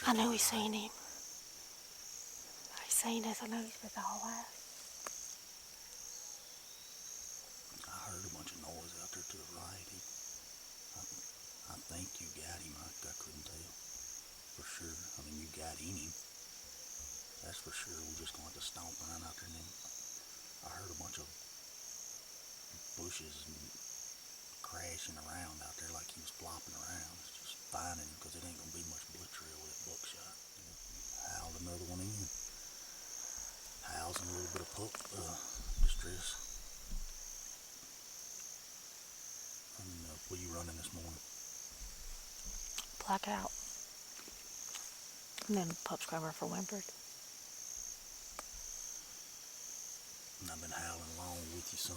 I knew he seen him. He seen us. I know he's with the whole house. I heard a bunch of noise out there to the right. I think you got him. I couldn't tell for sure. I mean, you got in him. That's for sure. We're just going to have to stomp around out there. And then I heard a bunch of bushes and crashing around out there like he was flopping around. It's just finding him because it ain't going to be much blood trail with that buckshot. Howled another one in. Howls in a little bit of pup distress. And what are you running this morning? Blackout. And then pup scrubber for Whimpered. And I've been howling along with you some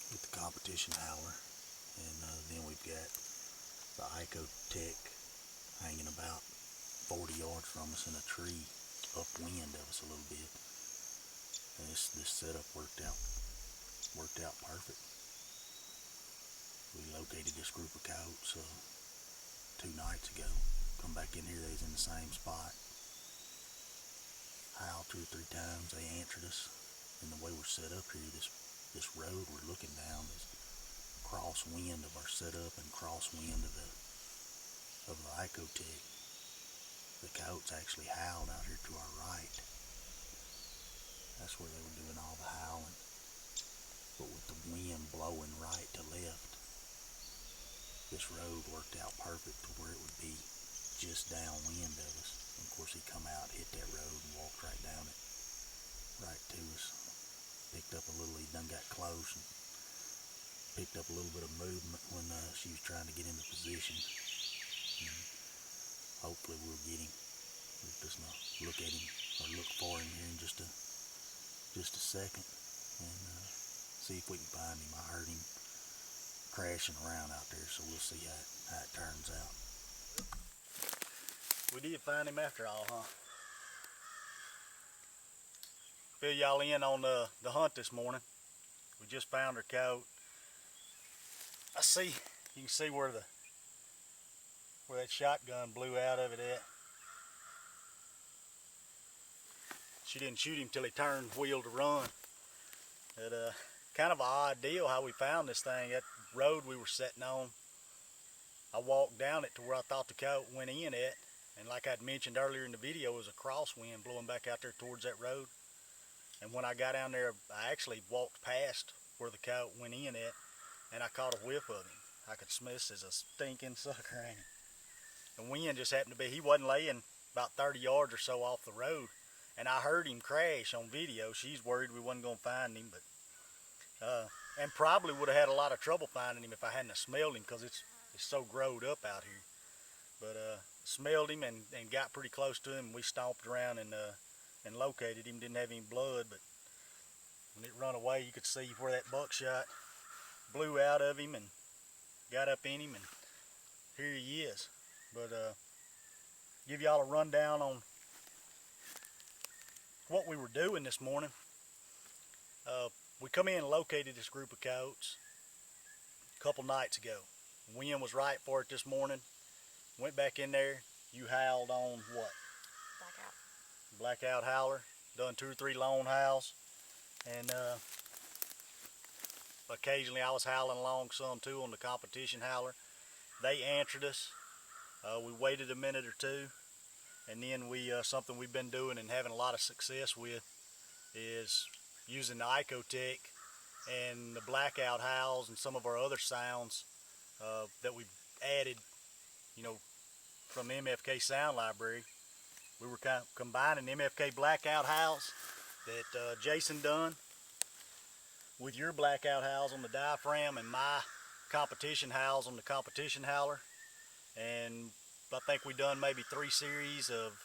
with the competition howler. And then we've got the Ico Tech hanging about 40 yards from us in a tree upwind of us a little bit. And this setup worked out perfect. We located this group of coyotes 2 nights ago. Come back in here, they was in the same spot. Howled 2 or 3 times. They answered us. And the way we're set up here, this road we're looking down is crosswind of our setup and crosswind of the Icotech. The coyotes actually howled out here to our right. That's where they were doing all the howling. But with the wind blowing right to left, this road worked out perfect to where it would be just downwind of us. And of course he come out, hit that road and walked right down it, right to us. Picked up a little, he done got close and picked up a little bit of movement when she was trying to get into position. And hopefully we'll get him. We're just gonna look at him or look for him here in just a second and see if we can find him. I heard him crashing around out there, so we'll see how it turns out. We did find him after all, huh? Fill y'all in on the hunt this morning. We just found our coyote. You can see where that shotgun blew out of it at. She didn't shoot him till he turned wheel to run. It kind of an odd deal how we found this thing. That road we were sitting on, I walked down it to where I thought the coyote went in at, and like I'd mentioned earlier in the video, it was a crosswind blowing back out there towards that road. And when I got down there, I actually walked past where the coyote went in at, and I caught a whiff of him. I could smell this as a stinking sucker, ain't it? The wind just happened to be, he wasn't laying about 30 yards or so off the road, and I heard him crash on video. She's worried we wasn't going to find him, but and probably would have had a lot of trouble finding him if I hadn't have smelled him, because it's so growed up out here. But smelled him and got pretty close to him. We stomped around and located him. Didn't have any blood, but when it run away, you could see where that buckshot blew out of him and got up in him, and here he is. But give y'all a rundown on what we were doing this morning. We come in and located this group of coyotes a couple nights ago. Wind was right for it this morning. Went back in there. You howled on what? Blackout howler. Done 2 or 3 lone howls. And occasionally I was howling along some too on the competition howler. They answered us. We waited a minute or 2. And then something we've been doing and having a lot of success with is using the Icotech and the blackout howls and some of our other sounds that we've added, from the MFK sound library. We were kind of combining MFK blackout howls that Jason done with your blackout howls on the diaphragm and my competition howls on the competition howler. And I think we done maybe 3 series of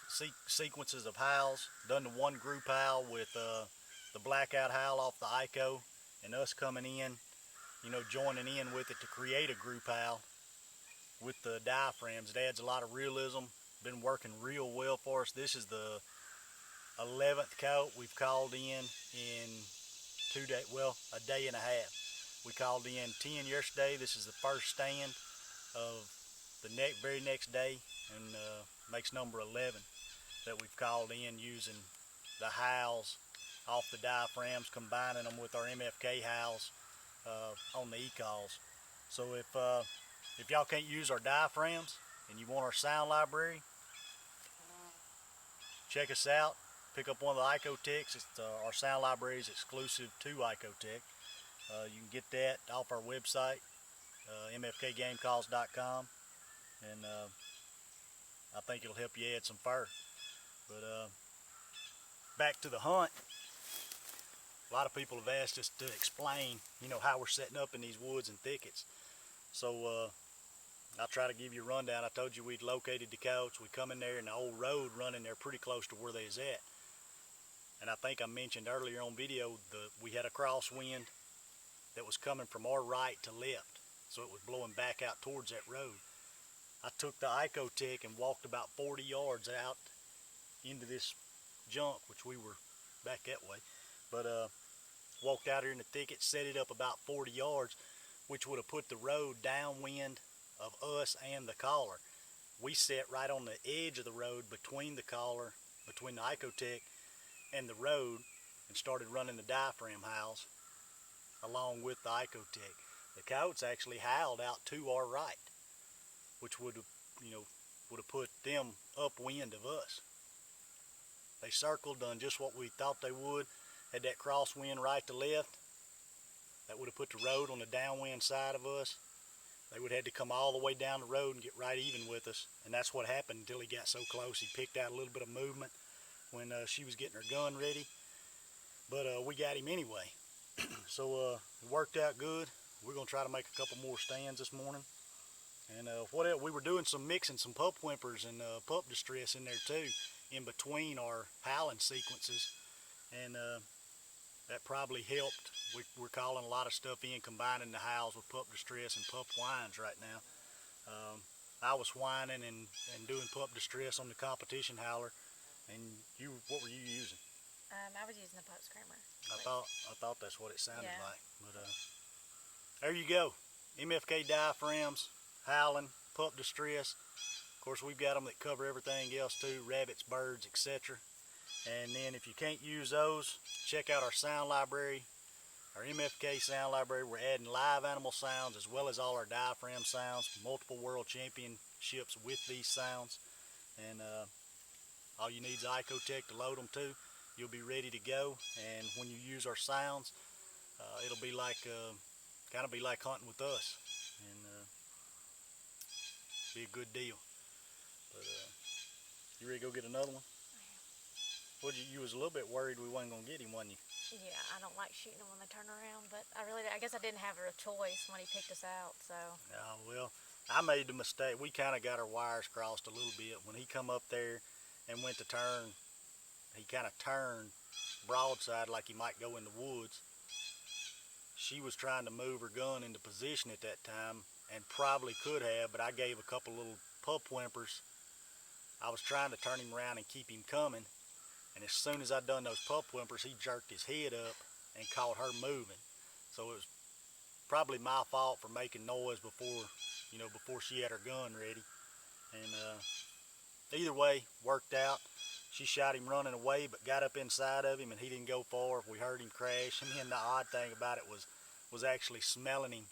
sequences of howls. Done the one group howl with the blackout howl off the Ico, and us coming in, joining in with it to create a group howl with the diaphragms. It adds a lot of realism. Been working real well for us. This is the 11th coyote we've called in 2 days, well, a day and a half. We called in 10 yesterday. This is the first stand of the very next day and makes number 11 that we've called in using the howls off the diaphragms, combining them with our MFK howls on the e-calls. So if y'all can't use our diaphragms and you want our sound library, check us out. Pick up one of the Icotechs. Our sound library is exclusive to Icotech. You can get that off our website, mfkgamecalls.com, and I think it'll help you add some fur. But back to the hunt. A lot of people have asked us to explain, how we're setting up in these woods and thickets. So I'll try to give you a rundown. I told you we'd located the coyotes. We come in there and the old road running there pretty close to where they is at. And I think I mentioned earlier on video we had a crosswind that was coming from our right to left. So it was blowing back out towards that road. I took the Icotech and walked about 40 yards out into this junk, which we were back that way. But walked out here in the thicket, set it up about 40 yards, which would have put the road downwind of us and the caller. We sat right on the edge of the road between the caller, between the Icotech and the road, and started running the diaphragm howls along with the Icotech. The coyotes actually howled out to our right, which would have put them upwind of us. They circled, done just what we thought they would, had that crosswind right to left. That would have put the road on the downwind side of us. They would have had to come all the way down the road and get right even with us, and that's what happened until he got so close. He picked out a little bit of movement when she was getting her gun ready, but we got him anyway. So it worked out good. We're going to try to make a couple more stands this morning. And what else? We were doing mixing some pup whimpers and pup distress in there too, in between our howling sequences, and that probably helped. We're calling a lot of stuff in, combining the howls with pup distress and pup whines right now. I was whining and doing pup distress on the competition howler, and what were you using? I was using the pup screamer. I thought that's what it sounded Yeah. like. But there you go. MFK diaphragms, howling, pup distress. Of course, we've got them that cover everything else too, rabbits, birds, etc. And then if you can't use those, check out our sound library, our MFK sound library. We're adding live animal sounds as well as all our diaphragm sounds, multiple world championships with these sounds. And all you need is Icotech to load them to. You'll be ready to go. And when you use our sounds, it'll be like, kind of be like hunting with us. And be a good deal. But you ready to go get another one? Well, you was a little bit worried we wasn't going to get him, wasn't you? Yeah, I don't like shooting them when they turn around, but I guess I didn't have a choice when he picked us out, so. Yeah, well, I made the mistake. We kind of got our wires crossed a little bit. When he come up there and went to turn, he kind of turned broadside like he might go in the woods. She was trying to move her gun into position at that time and probably could have, but I gave a couple little pup whimpers. I was trying to turn him around and keep him coming. And as soon as I done those pup whimpers, he jerked his head up and caught her moving. So it was probably my fault for making noise before she had her gun ready. And either way, worked out. She shot him running away, but got up inside of him, and he didn't go far. We heard him crash. And then the odd thing about it was actually smelling him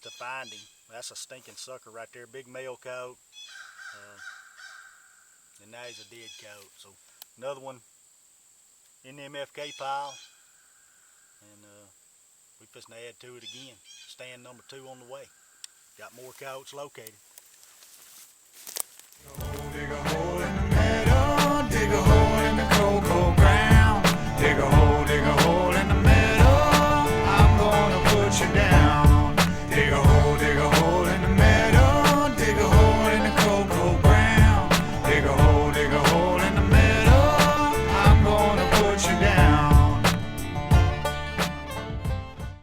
to find him. That's a stinking sucker right there. Big male coat. And now he's a dead coat. So another one in the MFK pile, and we just add to it again. Stand number 2 on the way. Got more coyotes located. Dig a hole in the meadow, dig a hole.